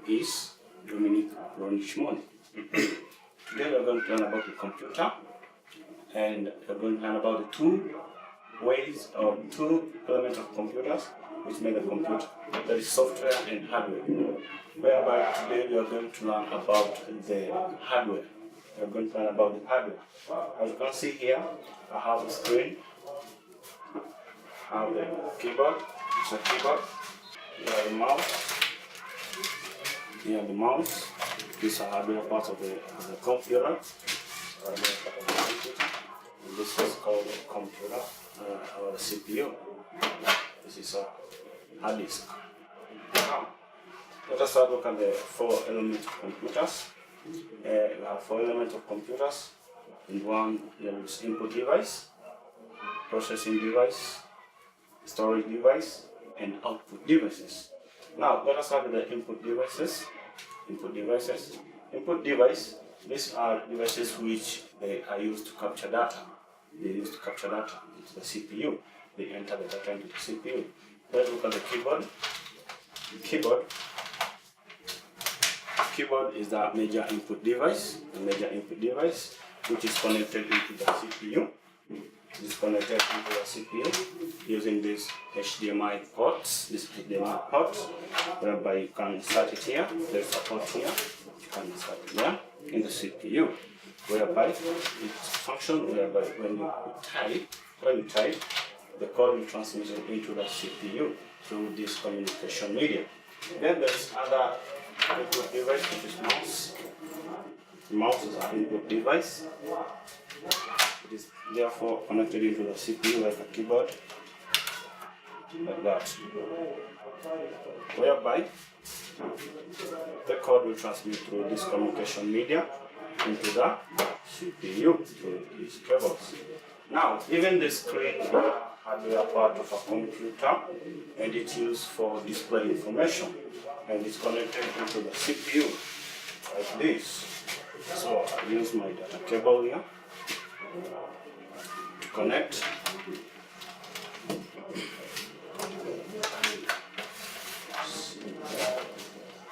name is Dominic Ronishmoni. Today we are going to learn about the computer, and we are going to learn about the two elements of computers which make a computer. That is software and hardware. Whereby today we are going to learn about the hardware. We are going to learn about the hardware. As you can see here, I have the screen, I have the keyboard. It's a keyboard. You have the mouse. You have the mouse. These are hardware parts of the computer. Hardware part of the computer. And this is called the computer or the CPU. This is a hard disk. Now, let us start look at the four elements of computers. We have four elements of computers. In one, there is input device, processing device, storage device, and output devices. Now, let us start with the input devices. Input device, these are devices which they are used to capture data. They used to capture data into the CPU. They enter the data into the CPU. Let's look at the keyboard. Keyboard is the major input device. The major input device which is connected into the CPU. It is connected into the CPU using these HDMI ports. This HDMI port, whereby you can insert it here. There is a port here. You can insert it there in the CPU, whereby it functions. Whereby when you type, the code will transmit into the CPU through this communication medium. Then there is other input device, which is mouse. The mouse is an input device. It is therefore connected into the CPU like a keyboard, like that, whereby the code will transmit through this communication media into the CPU through these cables. Now, even the screen is a hardware part of a computer, and it's used for display information, and it's connected into the CPU like this. So I use my data cable here to connect.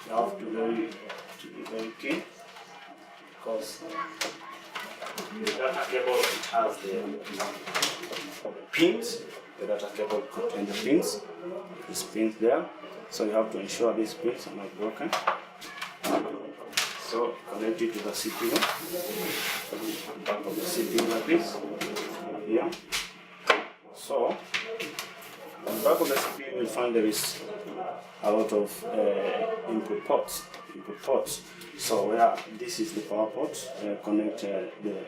You have to be very keen, because the data cable, it has the pins. The data cable contains the pins. These pins there. So you have to ensure these pins are not broken. So connect it to the CPU. Back of the CPU like this. Here. So on the back of the CPU you will find there is a lot of input ports. So this is the power port. Connect the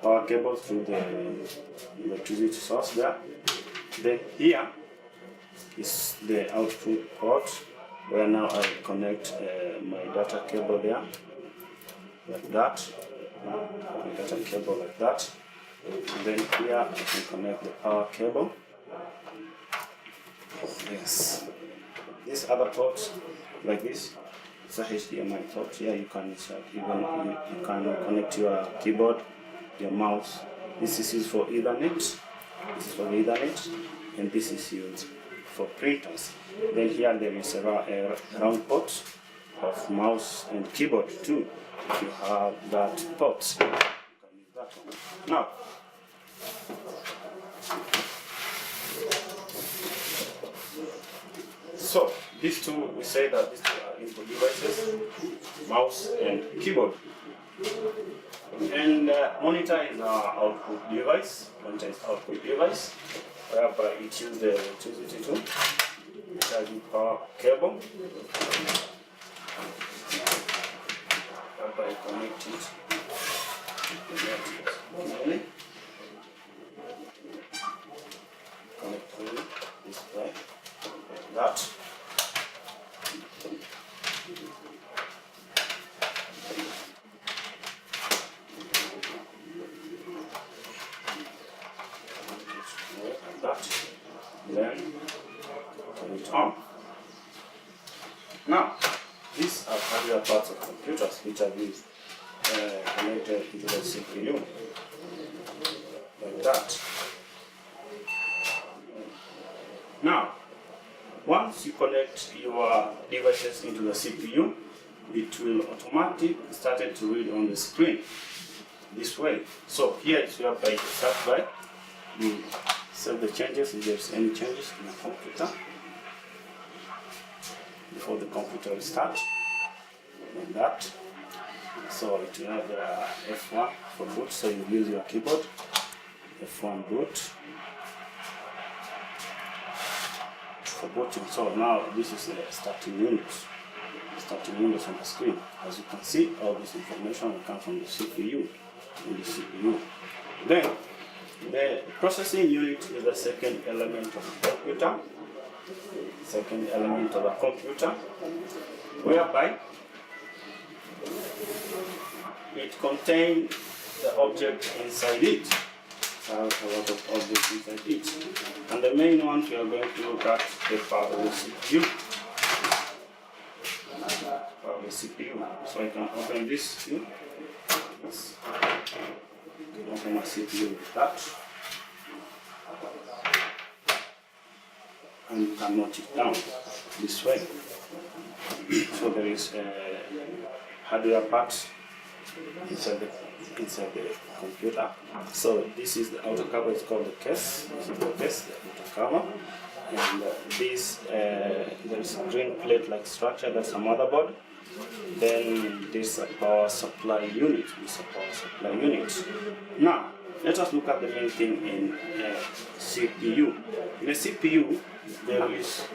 power cable through the electricity source there. Then here is the output port, where now I connect my data cable there, like that. My data cable like that. And then here I can connect the power cable. Yes. This other port, like this, it's a HDMI port. Here you can insert, you can connect your keyboard, your mouse. This is used for Ethernet. And this is used for printers. Then here there is a round port of mouse and keyboard too. If you have that port, you can use that one. Now, so these two, we say that these two are input devices, mouse and keyboard. And monitor is our output device. Whereby it uses the electricity to charge the power cable. Whereby connect it. Connect through this way, like that. Then turn it on. Now, these are hardware parts of computers which are used connected into the CPU, like that. Now, once you connect your devices into the CPU, it will automatically start to read on the screen this way. So here is whereby you start by you save the changes if there's any changes in the computer before the computer will start. And that. So it will have F1 for boot, so you use your keyboard. F1 boot for booting. So now this is starting Windows. Starting Windows on the screen. As you can see, all this information will come from the CPU. Then the processing unit is the second element of the computer. Second element of the computer, whereby it contains the object inside it. It has a lot of objects inside it. And the main ones we are going to look at the part of the CPU. Part of the CPU. So I can open this. Yes. Open my CPU with that. And you can note it down this way. So there is a hardware part inside the computer. So this is the outer cover, it's called the case. This is the case, the outer cover. And there is a green plate like structure, that's a motherboard. Then this is a power supply unit. Now, let us look at the main thing in CPU. In a CPU, there is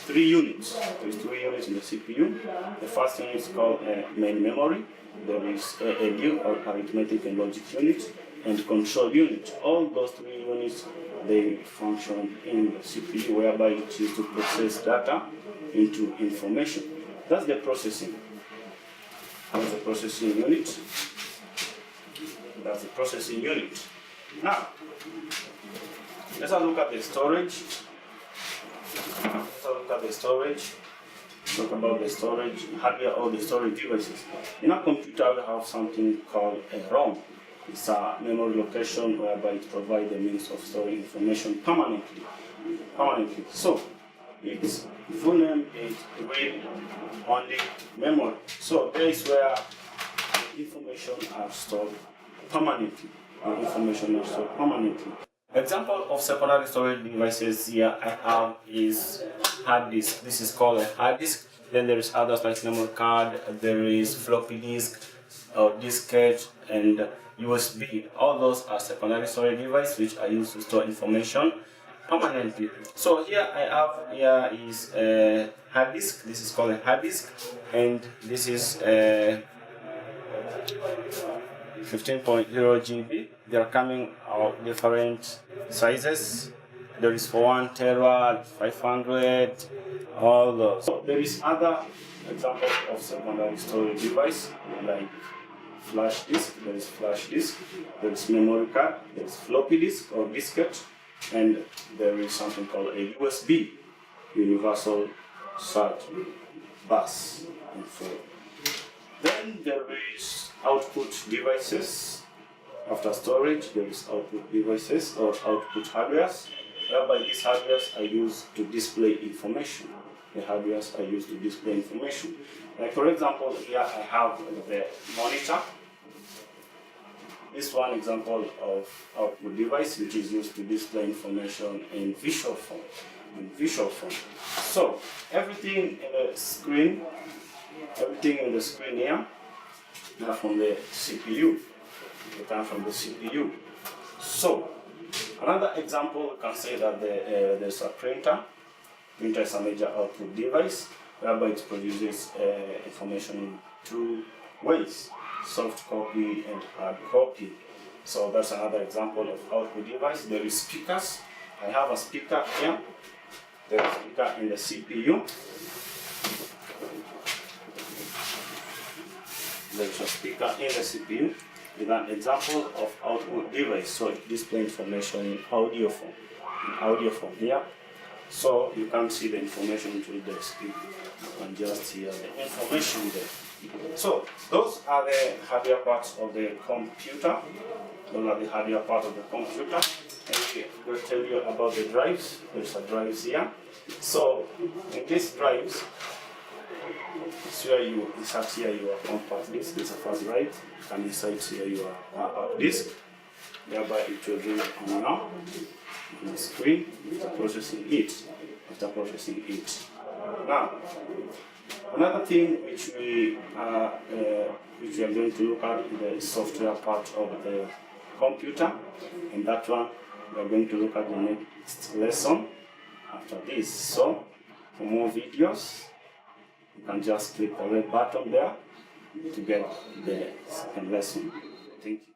3 units. There is 3 units in the CPU. The first unit is called main memory. There is ALU, or arithmetic and logic unit, and control unit. All those 3 units, they function in the CPU, whereby it's used to process data into information. That's the processing. That's the processing unit. That's the processing unit. Now, let's look at the storage. Talk about the storage hardware or the storage devices. In a computer, we have something called a ROM. It's a memory location whereby it provides the means of storing information permanently. So, its full name is read-only memory. So, there is where information are stored permanently. Example of secondary storage devices here I have is hard disk. This is called a hard disk. Then there is others like memory card. There is floppy disk or diskette and USB. All those are secondary storage devices which are used to store information permanently. So here is a hard disk. This is called a hard disk, and this is a 15.0 GB. They are coming out different sizes. There is for 1 tera, 500, all those. So there is other examples of secondary storage device like flash disk. There is flash disk. There is memory card. There is floppy disk or diskette, and there is something called a USB, universal SAT bus. Then there is output devices. After storage, there is output devices or output hardwares, whereby these hardwares are used to display information. The hardwares are used to display information. Like for example, here I have the monitor. This one example of output device which is used to display information in visual form. So everything in the screen, here, are from the CPU. They come from the CPU. So another example, you can say that there's a printer. Printer is a major output device whereby it produces information in 2 ways: soft copy and hard copy. So that's another example of output device. There is speakers. I have a speaker here. There is a speaker in the CPU. There's a speaker in the CPU with an example of output device. So it displays information in audio form here. So you can see the information through the speaker. You can just hear the information there. So those are the hardware parts of the computer. And we'll tell you about the drives. There's a drives here. So in these drives, It's where you insert here your compact disc. This is the first drive, and insert here your disk. Thereby it will bring on now on the screen after processing it. Now, another thing which we are going to look at is the software part of the computer. In that one, we are going to look at the next lesson after this. So, for more videos, you can just click the red button there to get the second lesson. Thank you.